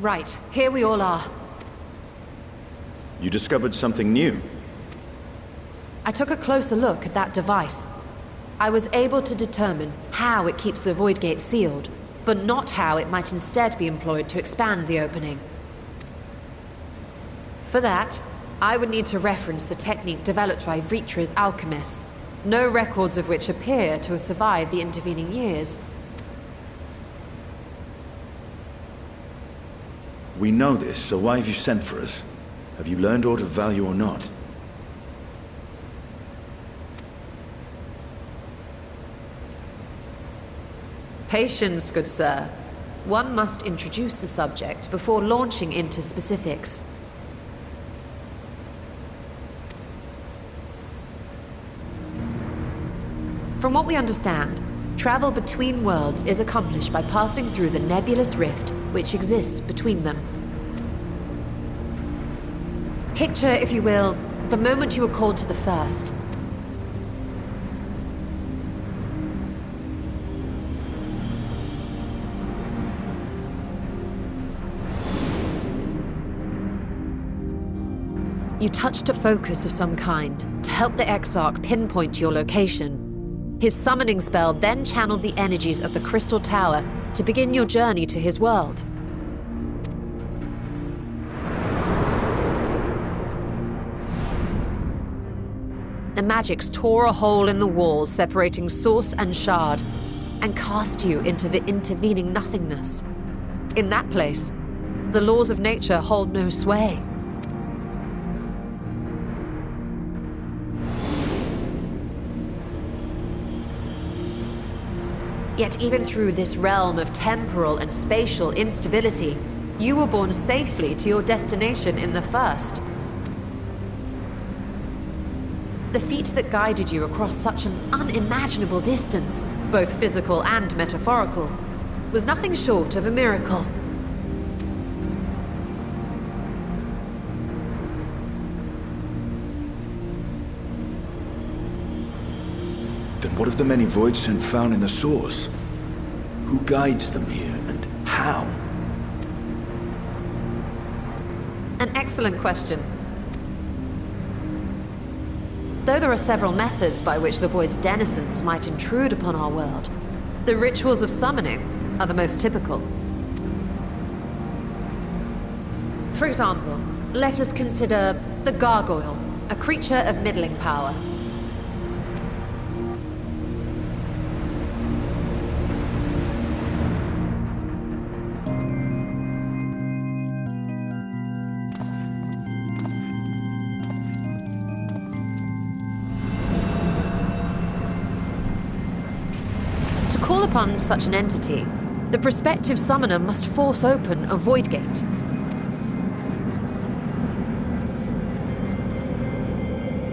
Right, here we all are. You discovered something new? I took a closer look at that device. I was able to determine how it keeps the Void Gate sealed, but not how it might instead be employed to expand the opening. For that, I would need to reference the technique developed by Vritra's alchemists, no records of which appear to have survived the intervening years. We know this, so why have you sent for us? Have you learned aught of value or not? Patience, good sir. One must introduce the subject before launching into specifics. From what we understand, travel between worlds is accomplished by passing through the nebulous rift which exists between them. Picture, if you will, the moment you were called to the first. You touched a focus of some kind to help the Exarch pinpoint your location. His summoning spell then channeled the energies of the Crystal Tower to begin your journey to his world. The magics tore a hole in the wall separating source and shard, and cast you into the intervening nothingness. In that place, the laws of nature hold no sway. Yet even through this realm of temporal and spatial instability, you were borne safely to your destination in the first. The feat that guided you across such an unimaginable distance, both physical and metaphorical, was nothing short of a miracle. Then what of the many voids sent found in the source? Who guides them here, and how? An excellent question. Though there are several methods by which the Void's denizens might intrude upon our world, the rituals of summoning are the most typical. For example, let us consider the Gargoyle, a creature of middling power. To call upon such an entity, the prospective summoner must force open a void gate.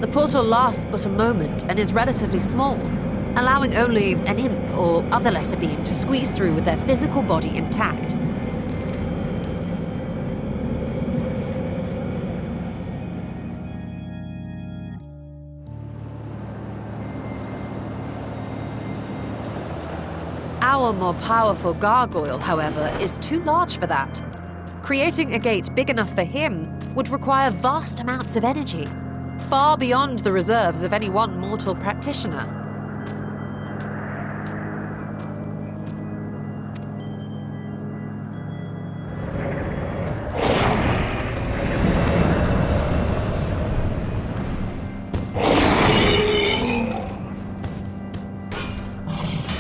The portal lasts but a moment and is relatively small, allowing only an imp or other lesser being to squeeze through with their physical body intact. Our more powerful gargoyle, however, is too large for that. Creating a gate big enough for him would require vast amounts of energy, far beyond the reserves of any one mortal practitioner.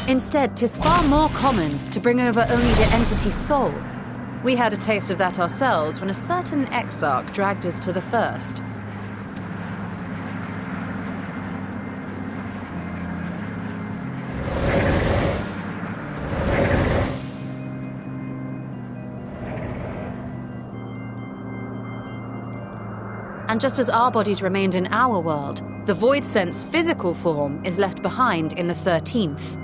Instead, 'tis far more common to bring over only the entity's soul. We had a taste of that ourselves when a certain Exarch dragged us to the first. And just as our bodies remained in our world, the Void Sense physical form is left behind in the 13th.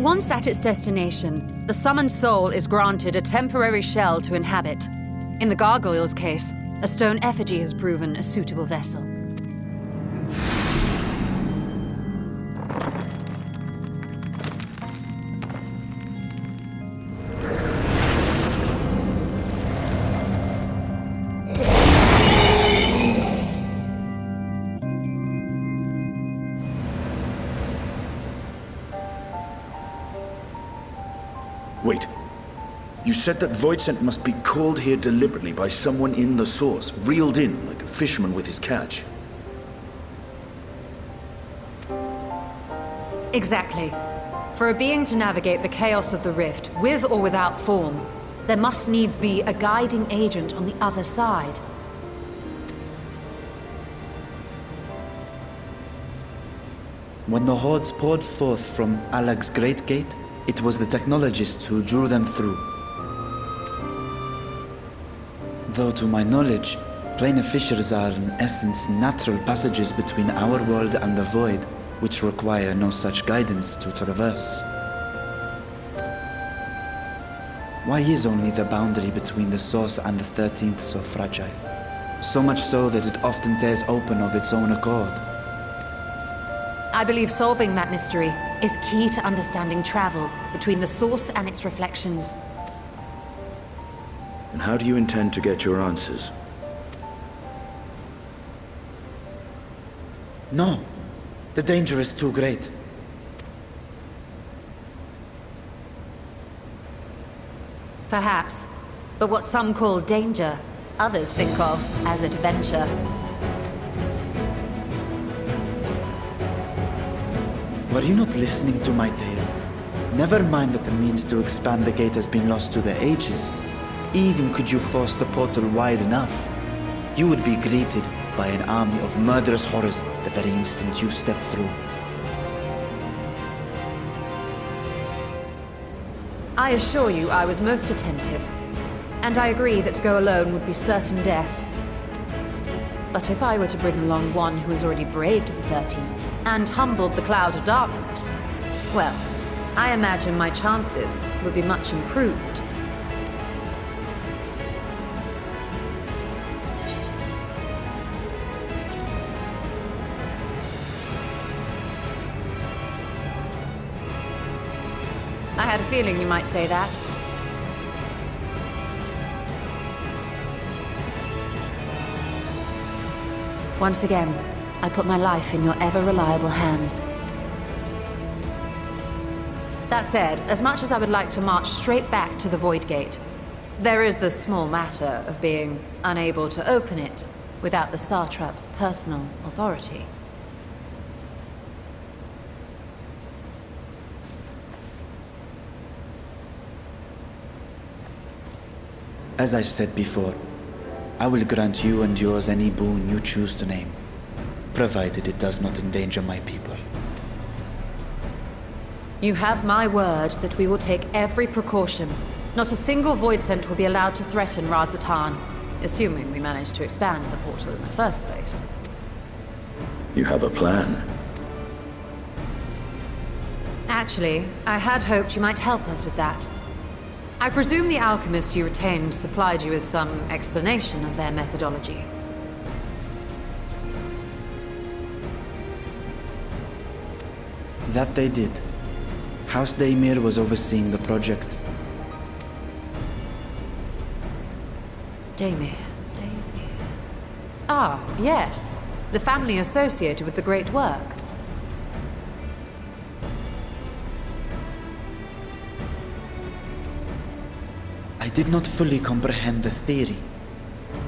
Once at its destination, the summoned soul is granted a temporary shell to inhabit. In the gargoyle's case, a stone effigy has proven a suitable vessel. Wait. You said that Voidsent must be called here deliberately by someone in the source, reeled in like a fisherman with his catch. Exactly. For a being to navigate the chaos of the rift, with or without form, there must needs be a guiding agent on the other side. When the hordes poured forth from Alag's Great Gate, it was the technologists who drew them through. Though to my knowledge, planar fissures are in essence natural passages between our world and the void, which require no such guidance to traverse. Why is only the boundary between the source and the 13th so fragile? So much so that it often tears open of its own accord. I believe solving that mystery is key to understanding travel between the source and its reflections. And how do you intend to get your answers? No. The danger is too great. Perhaps. But what some call danger, others think of as adventure. Were you not listening to my tale? Never mind that the means to expand the gate has been lost to the ages. Even could you force the portal wide enough, you would be greeted by an army of murderous horrors the very instant you step through. I assure you I was most attentive. And I agree that to go alone would be certain death. But if I were to bring along one who has already braved the 13th and humbled the cloud of darkness, well, I imagine my chances would be much improved. I had a feeling you might say that. Once again, I put my life in your ever-reliable hands. That said, as much as I would like to march straight back to the Void Gate, there is the small matter of being unable to open it without the Satrap's personal authority. As I've said before, I will grant you and yours any boon you choose to name, provided it does not endanger my people. You have my word that we will take every precaution. Not a single Voidsent will be allowed to threaten Radzatan, assuming we manage to expand the portal in the first place. You have a plan. Actually, I had hoped you might help us with that. I presume the alchemists you retained supplied you with some explanation of their methodology. That they did. House Daimir was overseeing the project. Daimir. Ah, yes. The family associated with the great work. I did not fully comprehend the theory,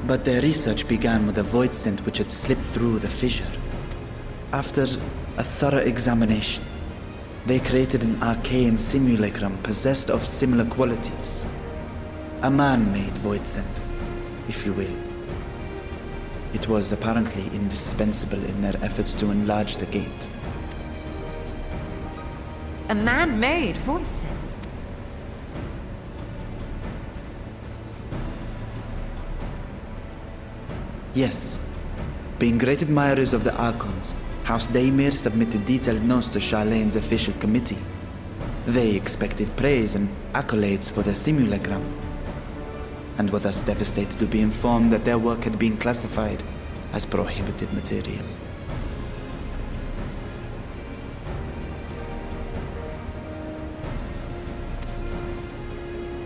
but their research began with a Voidsent which had slipped through the fissure. After a thorough examination, they created an arcane simulacrum possessed of similar qualities. A man-made Voidsent, if you will. It was apparently indispensable in their efforts to enlarge the gate. A man-made Voidsent? Yes. Being great admirers of the Archons, House Daimir submitted detailed notes to Charlene's official committee. They expected praise and accolades for their simulacrum, and were thus devastated to be informed that their work had been classified as prohibited material.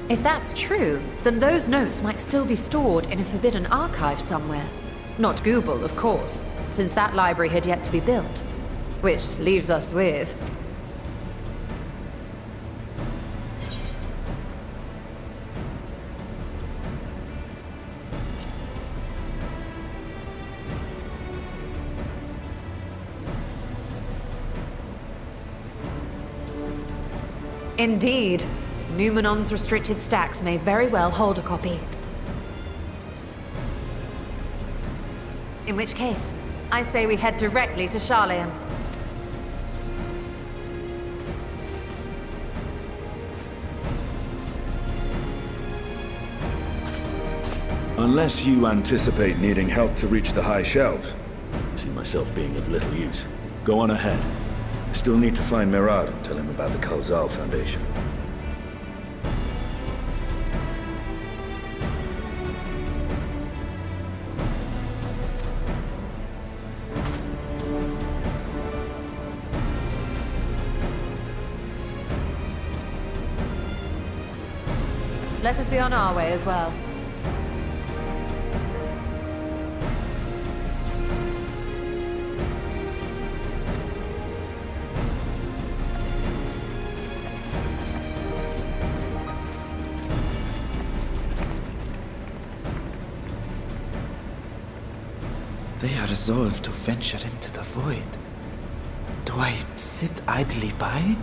If that's true, then those notes might still be stored in a forbidden archive somewhere. Not Google, of course, since that library had yet to be built. Which leaves us with... Indeed. Numenon's restricted stacks may very well hold a copy. In which case, I say we head directly to Charleon. Unless you anticipate needing help to reach the high shelves, I see myself being of little use. Go on ahead. I still need to find Mirad and tell him about the Kalzal Foundation. Let us be on our way as well. They are resolved to venture into the void. Do I sit idly by?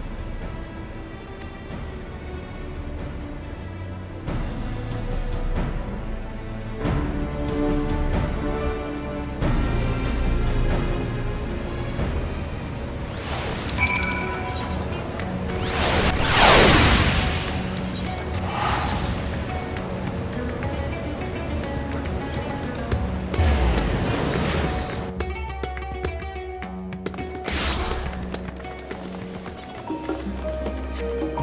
You